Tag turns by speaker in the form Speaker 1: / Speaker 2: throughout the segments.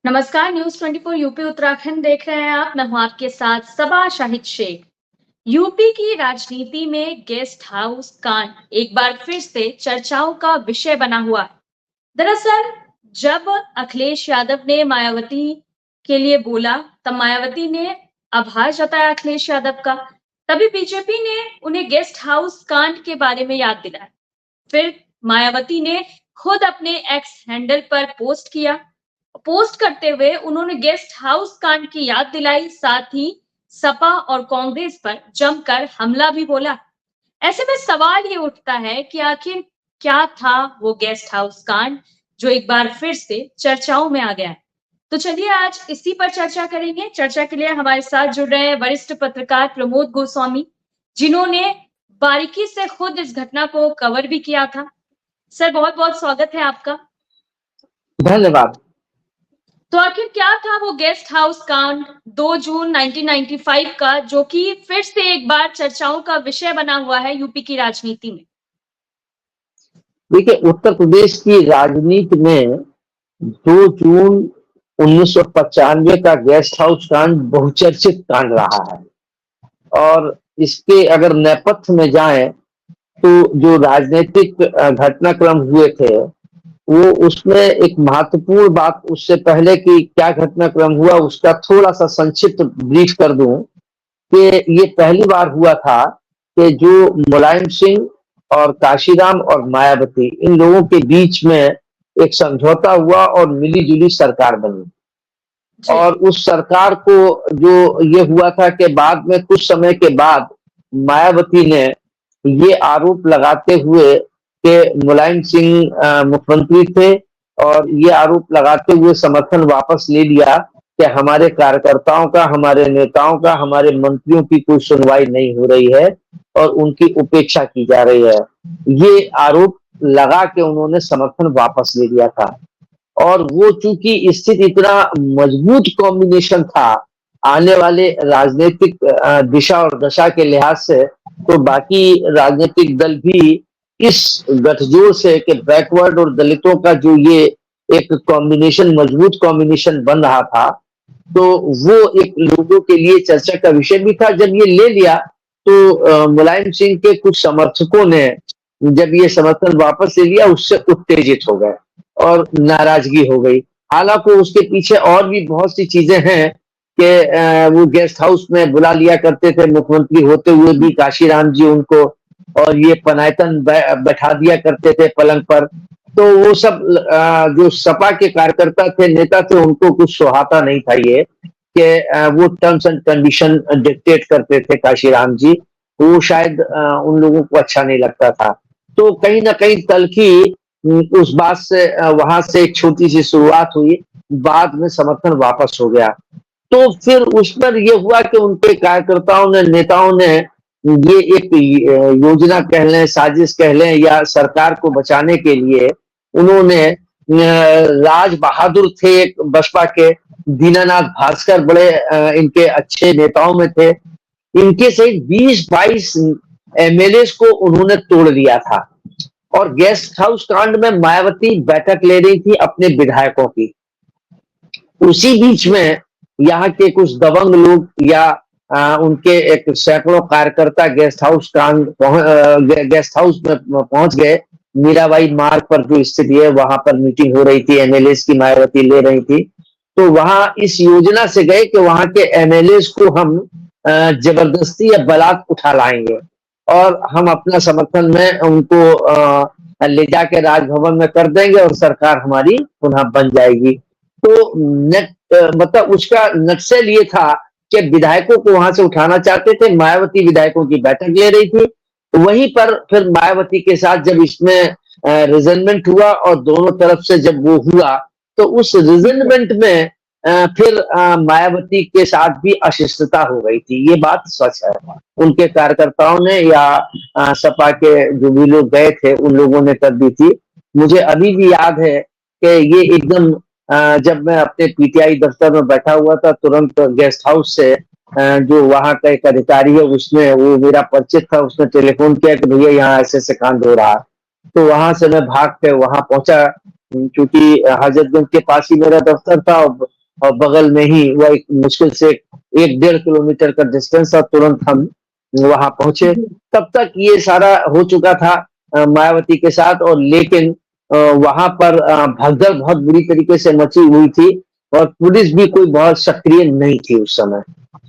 Speaker 1: नमस्कार। News 24 UP Uttarakhand देख रहे हैं आप। मैं हूं आपके साथ सबा शाहिद शेख। यूपी की राजनीति में गेस्ट हाउस कांड एक बार फिर से चर्चाओं का विषय बना हुआ है। दरअसल जब अखिलेश यादव ने मायावती के लिए बोला, तब मायावती ने आभार जताया अखिलेश यादव का। तभी बीजेपी ने उन्हें गेस्ट हाउस कांड के बारे में याद दिलाया। फिर मायावती ने खुद अपने एक्स हैंडल पर पोस्ट करते हुए उन्होंने गेस्ट हाउस कांड की याद दिलाई, साथ ही सपा और कांग्रेस पर जमकर हमला भी बोला। ऐसे में सवाल ये उठता है कि आखिर क्या था वो गेस्ट हाउस कांड जो एक बार फिर से चर्चाओं में आ गया है। तो चलिए आज इसी पर चर्चा करेंगे। चर्चा के लिए हमारे साथ जुड़ रहे हैं वरिष्ठ पत्रकार प्रमोद गोस्वामी, जिन्होंने बारीकी से खुद इस घटना को कवर भी किया था। सर, बहुत बहुत स्वागत है आपका।
Speaker 2: धन्यवाद।
Speaker 1: तो आखिर क्या था वो गेस्ट हाउस कांड 2 जून 1995 का, जो कि फिर से एक बार चर्चाओं का विषय बना हुआ है यूपी की राजनीति में?
Speaker 2: देखिए, उत्तर प्रदेश की राजनीति में 2 जून 1995 का गेस्ट हाउस कांड बहुचर्चित कांड रहा है। और इसके अगर नेपथ्य में जाएं तो जो राजनीतिक घटनाक्रम हुए थे वो उसमें एक महत्वपूर्ण बात, उससे पहले कि क्या घटनाक्रम हुआ उसका थोड़ा सा संक्षिप्त ब्रीफ कर दूं कि ये पहली बार हुआ था कि जो मुलायम सिंह और काशीराम और मायावती, इन लोगों के बीच में एक समझौता हुआ और मिली-जुली सरकार बनी। और उस सरकार को जो ये हुआ था कि बाद में कुछ समय के बाद मायावती ने ये आरोप लगाते हुए कि मुलायम सिंह मुख्यमंत्री थे और ये आरोप लगाते हुए समर्थन वापस ले लिया कि हमारे कार्यकर्ताओं का, हमारे नेताओं का, हमारे मंत्रियों की कोई सुनवाई नहीं हो रही है और उनकी उपेक्षा की जा रही है। ये आरोप लगा के उन्होंने समर्थन वापस ले लिया था। और वो चूंकि स्थिति इतना मजबूत कॉम्बिनेशन था आने वाले राजनीतिक दिशा और दशा के लिहाज से, तो बाकी राजनीतिक दल भी इस गठजोड़ से कि बैकवर्ड और दलितों का जो ये एक कॉम्बिनेशन, मजबूत कॉम्बिनेशन बन रहा था, तो वो एक लोगों के लिए चर्चा का विषय भी था। जब ये ले लिया तो मुलायम सिंह के कुछ समर्थकों ने जब ये समर्थन वापस ले लिया उससे उत्तेजित हो गए और नाराजगी हो गई। हालांकि उसके पीछे और भी बहुत सी चीजें हैं कि वो गेस्ट हाउस में बुला लिया करते थे मुख्यमंत्री होते हुए भी काशीराम जी उनको, और ये पनायतन बैठा दिया करते थे पलंग पर। तो वो सब जो सपा के कार्यकर्ता थे, नेता थे, उनको कुछ सुहाता नहीं था ये कि वो टर्म्स एंड कंडीशन डिक्टेट करते थे काशीराम जी। वो शायद उन लोगों को अच्छा नहीं लगता था। तो कहीं ना कहीं तल्खी उस बात से, वहां से एक छोटी सी शुरुआत हुई, बाद में समर्थन वापस हो गया। तो फिर उस पर यह हुआ कि उनके कार्यकर्ताओं ने, नेताओं ने ये एक योजना कह लें, साजिश कह लें, या सरकार को बचाने के लिए उन्होंने, राज बहादुर थे बसपा के, दीनानाथ भास्कर बड़े इनके अच्छे नेताओं में थे, इनके सहित 20-22 एमएलए को उन्होंने तोड़ दिया था। और गेस्ट हाउस कांड में मायावती बैठक ले रही थी अपने विधायकों की। उसी बीच में यहाँ के कुछ दबंग लोग या उनके एक सैकड़ों कार्यकर्ता गेस्ट हाउस में पहुंच गए। मीराबाई मार्ग पर जो स्थिति है वहां पर मीटिंग हो रही थी, एमएलए की मायावती ले रही थी। तो वहां इस योजना से गए कि वहां के एमएलए को हम जबरदस्ती या बलात् उठा लाएंगे और हम अपना समर्थन में उनको ले जाके राजभवन में कर देंगे और सरकार हमारी पुनः बन जाएगी। तो मतलब उसका नक्सल ये था कि विधायकों को वहां से उठाना चाहते थे। मायावती विधायकों की बैठक ले रही थी। वहीं पर फिर मायावती के साथ जब इसमें रिजनमेंट हुआ और दोनों तरफ से जब वो हुआ, तो उस रिजनमेंट में फिर मायावती के साथ भी अशिष्टता हो गई थी। ये बात सच है। उनके कार्यकर्ताओं ने या सपा के जो भी लोग गए थे उन लोगों ने कर दी थी। मुझे अभी भी याद है कि ये एकदम जब मैं अपने पीटीआई दफ्तर में बैठा हुआ था, तुरंत गेस्ट हाउस से जो वहां का एक अधिकारी है, उसने, वो मेरा परिचित था, उसने टेलीफोन किया कि भैया यहाँ ऐसे कांड हो रहा है। तो वहां से मैं भाग के वहां पहुंचा, क्योंकि हजरतगंज के पास ही मेरा दफ्तर था। और बगल में ही वह एक मुश्किल से 1-1.5 किलोमीटर का डिस्टेंस था, तुरंत हम वहां पहुंचे।
Speaker 1: जी,
Speaker 2: तब तक ये सारा हो चुका था मायावती के साथ, और लेकिन वहां पर भगदड़ बहुत बुरी तरीके से मची हुई थी और पुलिस भी कोई बहुत सक्रिय नहीं थी उस समय।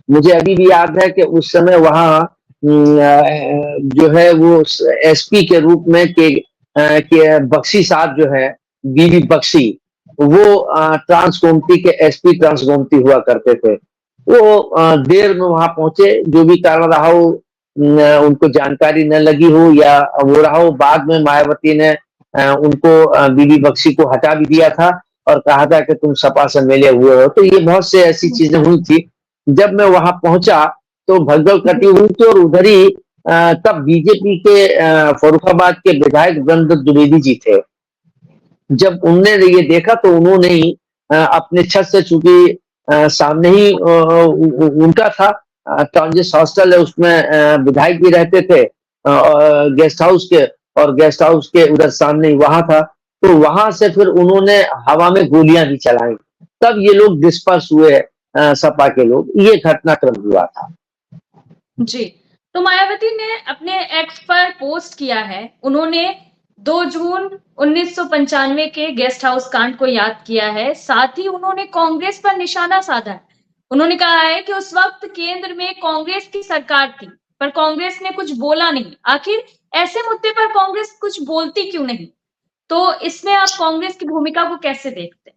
Speaker 2: मुझे अभी भी याद है कि उस समय वहाँ जो है वो एसपी के रूप में के बख्शी साहब जो है, बीबी बख्शी, वो ट्रांस गोमती के एसपी ट्रांस गोमती हुआ करते थे। वो देर में वहां पहुंचे, जो भी कारण रहा हो, उनको जानकारी न लगी हो या वो रहा हो, बाद में मायावती ने उनको बीबी बख्शी को हटा भी दिया था और कहा था कि तुम सपा से मिले हुए हो। तो ये बहुत से ऐसी चीजें
Speaker 1: अच्छा,
Speaker 2: हुई थी। जब मैं वहां पहुंचा तो भगदड़ कटी
Speaker 1: जी,
Speaker 2: हुई थी, और उधर ही तब बीजेपी के फर्रुखाबाद के विधायक दंड द्विवेदी जी थे। जब उनने ये देखा तो उन्होंने ही अपने छत से, चूंकि सामने ही उनका था ट्रांजिट हॉस्टल है, उसमें विधायक भी रहते थे गेस्ट हाउस के, और गेस्ट हाउस के उधर सामने ही वहां था। तो वहां से फिर उन्होंने हवा में गोलियां भी चलाई। तब ये लोग डिस्पर्स हुए, सपा के लोग। ये घटनाक्रम हुआ था।
Speaker 1: जी। तो मायावती ने अपने एक्स पर पोस्ट किया है, उन्होंने 2 जून 1995 के गेस्ट हाउस कांड को याद किया है, साथ ही उन्होंने कांग्रेस पर निशाना साधा है। उन्होंने कहा है कि उस वक्त केंद्र में कांग्रेस की सरकार थी, पर कांग्रेस ने कुछ बोला नहीं। आखिर ऐसे मुद्दे पर कांग्रेस कुछ बोलती क्यों नहीं? तो इसमें आप कांग्रेस की भूमिका को कैसे देखते हैं?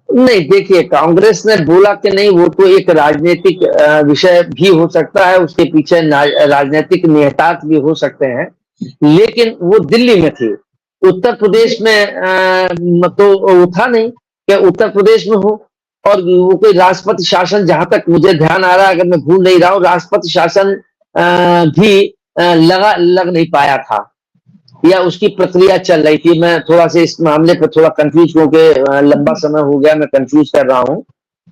Speaker 2: नहीं, देखिए, कांग्रेस ने बोला कि नहीं, वो तो एक राजनीतिक विषय भी हो सकता है, उसके पीछे राजनीतिक निहितार्थ भी हो सकते हैं, लेकिन वो दिल्ली में थी। उत्तर प्रदेश
Speaker 1: जी,
Speaker 2: में तो वो था नहीं कि उत्तर प्रदेश में हो। और वो कोई राष्ट्रपति शासन, जहां तक मुझे ध्यान आ रहा है, अगर मैं भूल नहीं रहा हूँ, राष्ट्रपति शासन भी लग नहीं पाया था, या उसकी प्रक्रिया चल रही थी। मैं थोड़ा सा इस मामले पर थोड़ा कंफ्यूज हो गए, लंबा समय हो गया, मैं कंफ्यूज कर रहा हूँ।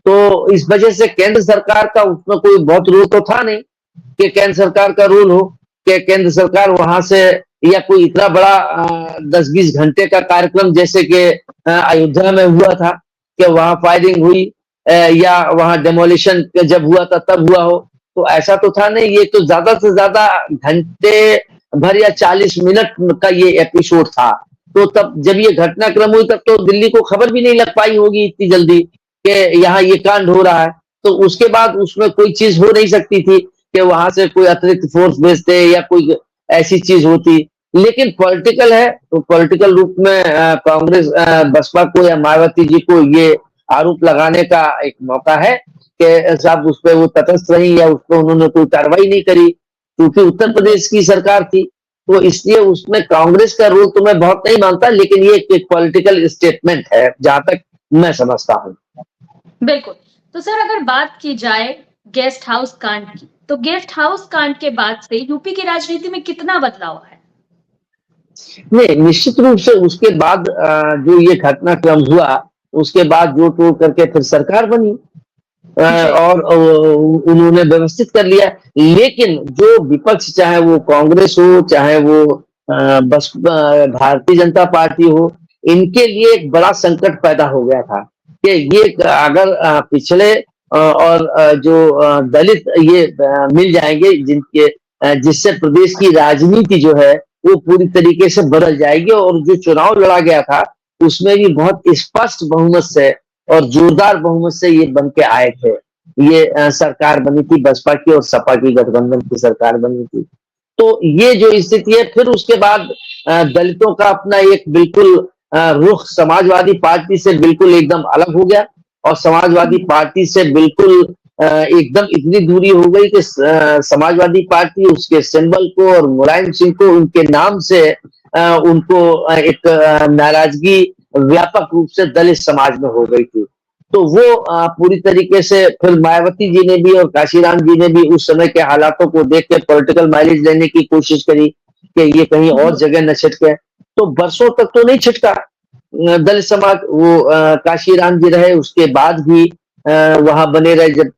Speaker 2: तो इस वजह से केंद्र सरकार का उसमें कोई बहुत रोल तो था नहीं कि केंद्र सरकार का रोल हो कि केंद्र सरकार वहां से, या कोई इतना बड़ा 10-20 घंटे का कार्यक्रम जैसे कि अयोध्या में हुआ था कि वहां फायरिंग हुई, या वहां डेमोलिशन जब हुआ था तब हुआ हो। तो ऐसा तो था नहीं। ये तो ज्यादा से ज्यादा घंटे भर या 40 मिनट का ये एपिसोड था। तो तब जब ये घटनाक्रम हुई, तब तो दिल्ली को खबर भी नहीं लग पाई होगी इतनी जल्दी कि यहाँ ये कांड हो रहा है। तो उसके बाद उसमें कोई चीज हो नहीं सकती थी कि वहां से कोई अतिरिक्त फोर्स भेजते या कोई ऐसी चीज होती। लेकिन पॉलिटिकल है तो पॉलिटिकल रूप में कांग्रेस बसपा को या मायावती जी को ये आरोप लगाने का एक मौका है कि साहब उस पर वो तटस्थ रही, या उस पर उन्होंने कोई कार्रवाई नहीं करी, क्योंकि उत्तर
Speaker 1: जी,
Speaker 2: प्रदेश की सरकार थी। तो इसलिए उसमें कांग्रेस का रोल तो मैं बहुत नहीं मानता, लेकिन ये एक पॉलिटिकल स्टेटमेंट है जहां तक मैं समझता हूँ।
Speaker 1: बिल्कुल। तो सर अगर बात की जाए गेस्ट हाउस कांड की, तो गेस्ट हाउस कांड के बाद से यूपी की राजनीति में कितना बदलाव है?
Speaker 2: नहीं, निश्चित रूप से उसके बाद जो ये घटनाक्रम हुआ, उसके बाद जो टूट करके फिर सरकार बनी,
Speaker 1: जी,
Speaker 2: और उन्होंने व्यवस्थित कर लिया। लेकिन जो विपक्ष, चाहे वो कांग्रेस हो, चाहे वो बस भारतीय जनता पार्टी हो, इनके लिए एक बड़ा संकट पैदा हो गया था कि ये अगर पिछड़े और जो दलित ये मिल जाएंगे, जिनके जिससे प्रदेश की राजनीति जो है वो पूरी तरीके से बदल जाएगी। और जो चुनाव लड़ा गया था उसमें भी बहुत स्पष्ट बहुमत से और जोरदार बहुमत से ये बन के आए थे। ये सरकार बनी थी, बसपा की और सपा की गठबंधन की सरकार बनी थी। तो ये जो स्थिति है, फिर उसके बाद दलितों का अपना एक बिल्कुल रुख समाजवादी पार्टी से बिल्कुल एकदम अलग हो गया, और समाजवादी पार्टी से बिल्कुल एकदम इतनी दूरी हो गई कि समाजवादी पार्टी उसके सिंबल को और मुलायम सिंह को, उनके नाम से उनको एक नाराजगी व्यापक रूप से दलित समाज में हो गई थी। तो वो पूरी तरीके से फिर मायावती जी ने भी और काशीराम जी ने भी उस समय के हालातों को देख के पॉलिटिकल माइलेज लेने की कोशिश करी कि ये कहीं और
Speaker 1: जी,
Speaker 2: जगह न छिटके। तो बरसों तक तो नहीं छिटका दलित समाज। वो काशीराम जी रहे, उसके बाद भी वहां बने रहे। जब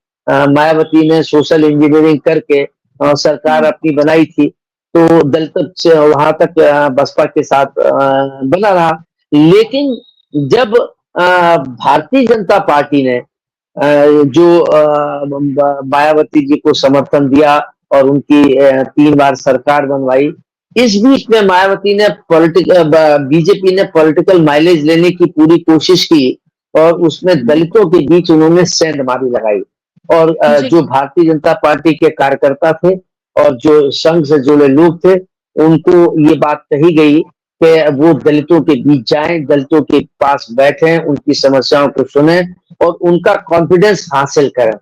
Speaker 2: मायावती ने सोशल इंजीनियरिंग करके सरकार अपनी बनाई थी, तो दलित वहां तक बसपा के साथ बना रहा। लेकिन जब भारतीय जनता पार्टी ने जो मायावती जी को समर्थन दिया और उनकी 3 बार सरकार बनवाई, इस बीच में मायावती ने बीजेपी ने पॉलिटिकल माइलेज लेने की पूरी कोशिश की और उसमें दलितों के बीच उन्होंने सेंधमारी लगाई और
Speaker 1: जी
Speaker 2: जो भारतीय जनता पार्टी के कार्यकर्ता थे और जो संघ से जुड़े लोग थे, उनको ये बात कही गई कि वो दलितों के बीच जाएं, दलितों के पास बैठें, उनकी समस्याओं को सुने और उनका कॉन्फिडेंस हासिल करें।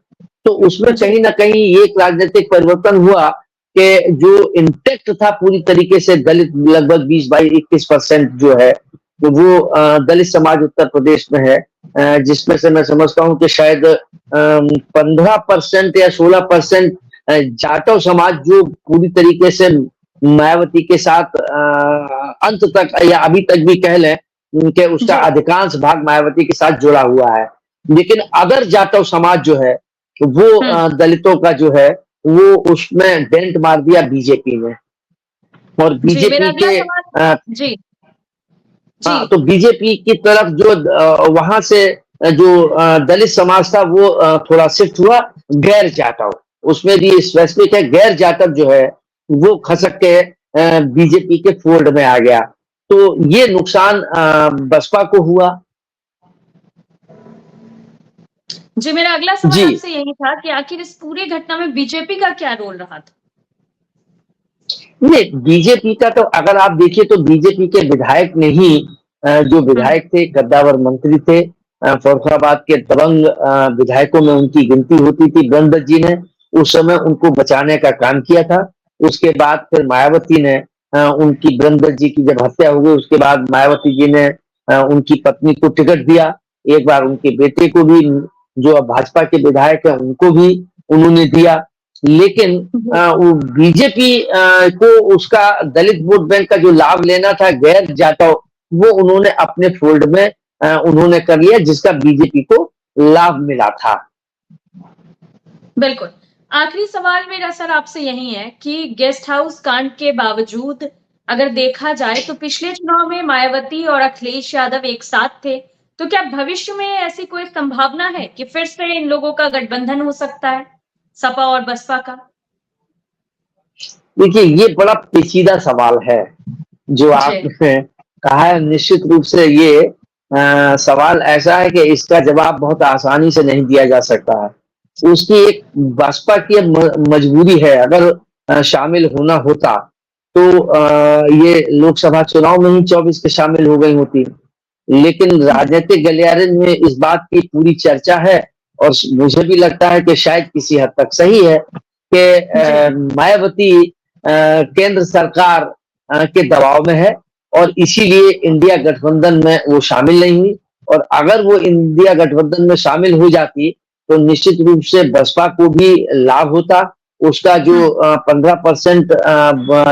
Speaker 2: तो उसमें
Speaker 1: जी
Speaker 2: कहीं ना कहीं एक राजनीतिक परिवर्तन हुआ कि जो इंटेक्ट था पूरी तरीके से दलित, लगभग 20-22-21% जो है तो वो दलित समाज उत्तर प्रदेश में है, जिसमें से मैं समझता हूँ कि शायद 15% या 16% जाटव समाज जो पूरी तरीके से मायावती के साथ अंत तक या अभी तक भी कह लें कि उसका
Speaker 1: जी
Speaker 2: अधिकांश भाग मायावती के साथ जुड़ा हुआ है। लेकिन अदर जाटव समाज जो है वो
Speaker 1: हम्म
Speaker 2: दलितों का जो है वो उसमें डेंट मार दिया बीजेपी ने और
Speaker 1: जी मेरा
Speaker 2: बीजेपी
Speaker 1: अगला
Speaker 2: के
Speaker 1: सवाल जी जी
Speaker 2: हाँ, तो बीजेपी की तरफ जो वहां से जो दलित समाज था वो थोड़ा शिफ्ट हुआ गैर जाटव, उसमें भी स्पेसिफिक है गैर जाटव जो है वो खसक के बीजेपी के फोल्ड में आ गया। तो ये नुकसान बसपा को हुआ।
Speaker 1: जी मेरा अगला सवाल
Speaker 2: जी
Speaker 1: आपसे यही था कि आखिर इस पूरी घटना में बीजेपी का क्या रोल रहा था?
Speaker 2: नहीं, बीजेपी का तो अगर आप देखिए तो बीजेपी के विधायक ने ही जो
Speaker 1: हम्म
Speaker 2: विधायक थे, कद्दावर मंत्री थे, फरुखाबाद के दबंग विधायकों में उनकी गिनती होती थी। ब्रह्मदत्त जी ने उस समय उनको बचाने का काम किया था। उसके बाद फिर मायावती ने उनकी, ब्रह्मदत्त जी की जब हत्या हो गई उसके बाद मायावती जी ने उनकी पत्नी को टिकट दिया, एक बार उनके बेटे को भी, जो अब भाजपा के विधायक है उनको भी उन्होंने दिया। लेकिन
Speaker 1: जी
Speaker 2: वो बीजेपी को उसका दलित वोट बैंक का जो लाभ लेना था गैर जाटव, वो उन्होंने अपने फोल्ड में उन्होंने कर लिया, जिसका बीजेपी को लाभ मिला था।
Speaker 1: बिल्कुल। आखिरी सवाल मेरा सर आपसे यही है कि गेस्ट हाउस कांड के बावजूद अगर देखा जाए तो पिछले चुनाव में मायावती और अखिलेश यादव एक साथ थे, तो क्या भविष्य में ऐसी कोई संभावना है कि फिर से इन लोगों का गठबंधन हो सकता है, सपा और बसपा का?
Speaker 2: देखिए ये बड़ा पेचीदा सवाल है जो
Speaker 1: जी
Speaker 2: आपने कहा है। निश्चित रूप से ये सवाल ऐसा है कि इसका जवाब बहुत आसानी से नहीं दिया जा सकता है। उसकी एक बसपा की मजबूरी है, अगर शामिल होना होता तो ये लोकसभा चुनाव में ही 24 के शामिल हो गई होती। लेकिन राजनीतिक गलियारे में इस बात की पूरी चर्चा है और मुझे भी लगता है कि शायद किसी हद तक सही है कि
Speaker 1: जी
Speaker 2: मायावती केंद्र सरकार के दबाव में है और इसीलिए इंडिया गठबंधन में वो शामिल नहीं हुई। और अगर वो इंडिया गठबंधन में शामिल हो जाती तो निश्चित रूप से बसपा को भी लाभ होता। उसका जो 15%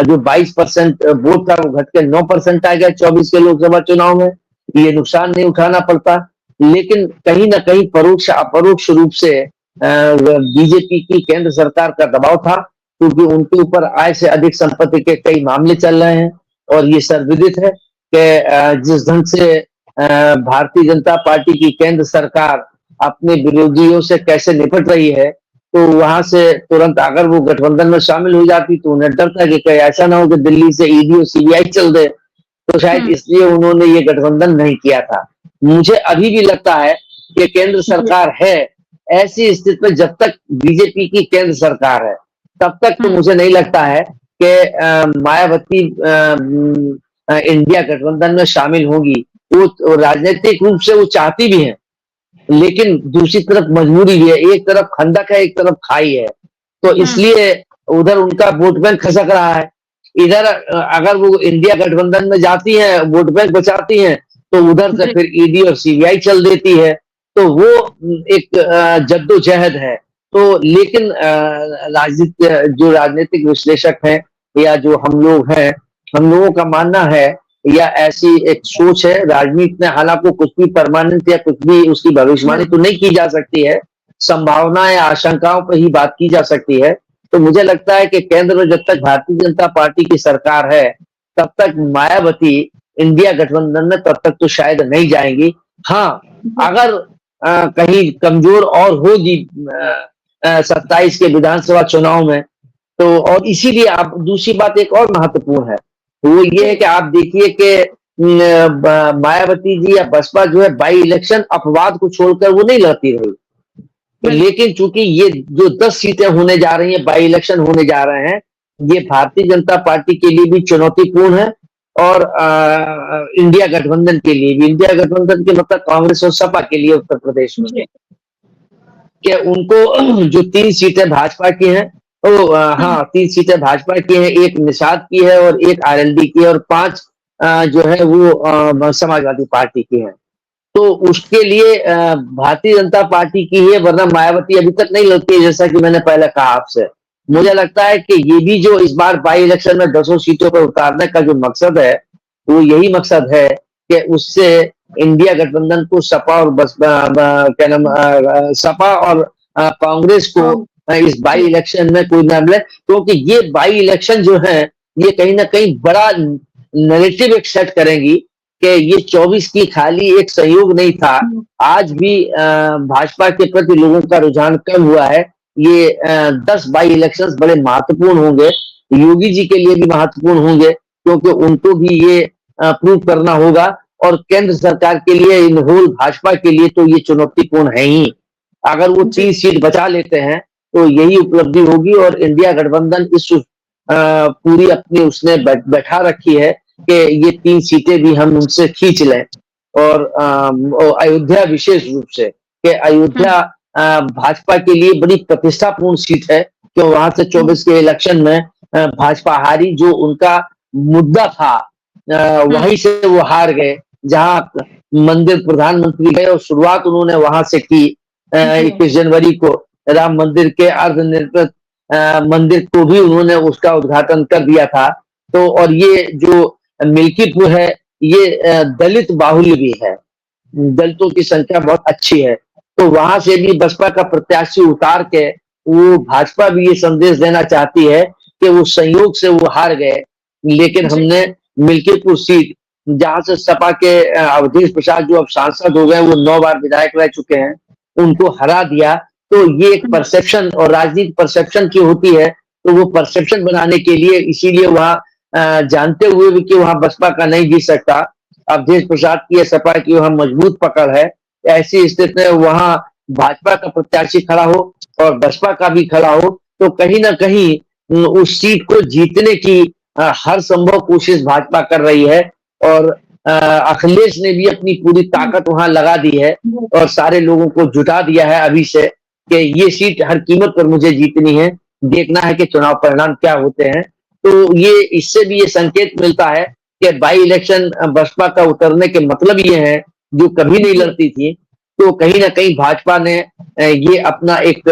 Speaker 2: जो 22% वोट था वो घट के 9% आ गया 24 के लोकसभा चुनाव में। ये नुकसान नहीं उठाना पड़ता। लेकिन कहीं ना कहीं परोक्ष अपरोक्ष रूप से बीजेपी की केंद्र सरकार का दबाव था, क्योंकि उनके ऊपर आय से अधिक संपत्ति के कई मामले चल रहे हैं और ये सर्वविदित है कि जिस ढंग से भारतीय जनता पार्टी की केंद्र सरकार अपने विरोधियों से कैसे निपट रही है, तो वहां से तुरंत अगर वो गठबंधन में शामिल हो जाती तो उन्हें डर था कि कहीं ऐसा ना हो कि दिल्ली से ईडी और सीबीआई चल दे, तो शायद इसलिए उन्होंने ये गठबंधन नहीं किया था। मुझे अभी भी लगता है कि केंद्र
Speaker 1: जी
Speaker 2: सरकार है, ऐसी स्थिति में जब तक बीजेपी की केंद्र सरकार है तब तक तो मुझे नहीं लगता है कि मायावती इंडिया गठबंधन में शामिल होगी। वो राजनीतिक रूप से वो चाहती भी है, लेकिन दूसरी तरफ मजबूरी भी है, एक तरफ खंडक है एक तरफ खाई है, तो इसलिए उधर उनका वोट बैंक खसक रहा है। इधर अगर वो इंडिया गठबंधन में जाती हैं, वोट बैंक बचाती हैं, तो उधर से
Speaker 1: जी
Speaker 2: फिर ईडी और सीबीआई चल देती है। तो वो एक जद्दोजहद है। तो लेकिन जो राजनीतिक विश्लेषक हैं या जो हम लोग हैं, हम लोगों का मानना है या ऐसी एक सोच है, राजनीति में हालांकि कुछ भी परमानेंट या कुछ भी उसकी भविष्यवाणी तो नहीं की जा सकती है, संभावना या आशंकाओं पर ही बात की जा सकती है। तो मुझे लगता है कि केंद्र में जब तक भारतीय जनता पार्टी की सरकार है तब तक मायावती इंडिया गठबंधन में तब तक तो शायद नहीं जाएंगी। हाँ, अगर कहीं कमजोर और होगी 27 के विधानसभा चुनाव में, तो और इसीलिए आप दूसरी बात एक और महत्वपूर्ण है, वो ये है कि आप देखिए कि मायावती जी या बसपा जो है बाई इलेक्शन अपवाद को छोड़कर वो नहीं लड़ती रही, लेकिन चूंकि ये जो 10 सीटें होने जा रही हैं, बाई इलेक्शन होने जा रहे हैं, ये भारतीय जनता पार्टी के लिए भी चुनौतीपूर्ण है और इंडिया गठबंधन के लिए भी। इंडिया गठबंधन के मतलब कांग्रेस और सपा के लिए उत्तर प्रदेश में, कि उनको जो 3 सीटें भाजपा की हैं, तो हाँ 3 सीटें भाजपा की हैं, 1 निषाद की है और 1 आरएलडी की है और 5 जो है वो समाजवादी पार्टी की है। तो उसके लिए भारतीय जनता पार्टी की है, वरना मायावती अभी तक नहीं लड़ती है, जैसा कि मैंने पहले कहा आपसे। मुझे लगता है कि ये भी जो इस बार बाई इलेक्शन में 10 सीटों पर उतारने का जो मकसद है, वो यही मकसद है कि उससे इंडिया गठबंधन को सपा और क्या नाम सपा और कांग्रेस को इस बाई इलेक्शन में कोई ना मिले, क्योंकि ये बाई इलेक्शन जो है ये कहीं ना कहीं बड़ा नैरेटिव एक सेट करेंगी कि ये 24 की खाली एक सहयोग नहीं था, आज भी भाजपा के प्रति लोगों का रुझान कम हुआ है। ये 10 बाई इलेक्शंस बड़े महत्वपूर्ण होंगे, योगी जी के लिए भी महत्वपूर्ण होंगे, क्योंकि उनको भी ये प्रूव करना होगा और केंद्र सरकार के लिए, इन होल भाजपा के लिए तो ये चुनौतीपूर्ण है ही। अगर वो 3 सीट बचा लेते हैं तो यही उपलब्धि होगी और इंडिया गठबंधन इस पूरी अपनी उसने बैठा रखी है कि ये 3 सीटें भी हम उनसे खींच लें और अयोध्या विशेष रूप से, कि अयोध्या भाजपा के लिए बड़ी प्रतिष्ठापूर्ण सीट है, कि वहां से 24 के इलेक्शन में भाजपा हारी, जो उनका मुद्दा था वहीं से वो हार गए, जहां मंदिर प्रधानमंत्री गए और शुरुआत उन्होंने वहां से की 21 जनवरी को राम मंदिर के अर्धनिर्मित मंदिर को भी उन्होंने उसका उद्घाटन कर दिया था। तो और ये जो मिल्कीपुर है ये दलित बाहुल्य भी है, दलितों की संख्या बहुत अच्छी है, तो वहां से भी बसपा का प्रत्याशी उतार के वो भाजपा भी ये संदेश देना चाहती है कि वो संयोग से वो हार गए, लेकिन हमने मिल्कीपुर सीट जहां से सपा के अवधेश प्रसाद जो अब सांसद हो गए, वो 9 बार विधायक रह चुके हैं, उनको हरा दिया। तो ये एक परसेप्शन और राजनीति परसेप्शन की होती है, तो वो परसेप्शन बनाने के लिए इसीलिए वहां जानते हुए भी कि वहां बसपा का नहीं जीत सकता, अवधेश प्रसाद की सपा की वहां मजबूत पकड़ है, ऐसी स्थिति में वहां भाजपा का प्रत्याशी खड़ा हो और बसपा का भी खड़ा हो, तो कहीं ना कहीं उस सीट को जीतने की हर संभव कोशिश भाजपा कर रही है और अखिलेश ने भी अपनी पूरी ताकत वहां लगा दी है और सारे लोगों को जुटा दिया है अभी से कि ये सीट हर कीमत पर मुझे जीतनी है, देखना है कि चुनाव परिणाम क्या होते हैं। तो ये इससे भी ये संकेत मिलता है कि बाई इलेक्शन बसपा का उतरने के मतलब ये है, जो कभी नहीं लड़ती थी, तो कहीं ना कहीं भाजपा ने ये अपना एक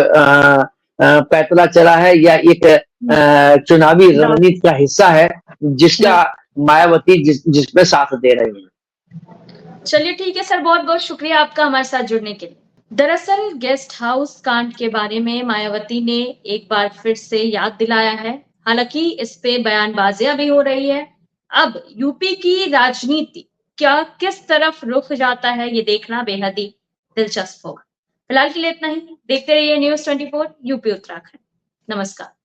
Speaker 2: पैतरा चला है या एक चुनावी रणनीति का हिस्सा है, जिसका मायावती जिसमें साथ दे रही है।
Speaker 1: चलिए ठीक है सर, बहुत बहुत शुक्रिया आपका हमारे साथ जुड़ने के लिए। दरअसल गेस्ट हाउस कांड के बारे में मायावती ने एक बार फिर से याद दिलाया है, हालांकि इस पे बयानबाजियां भी हो रही है। अब यूपी की राजनीति क्या किस तरफ रुख जाता है, ये देखना बेहद ही दिलचस्प होगा। फिलहाल के लिए इतना ही, देखते रहिए News 24 यूपी उत्तराखंड। नमस्कार।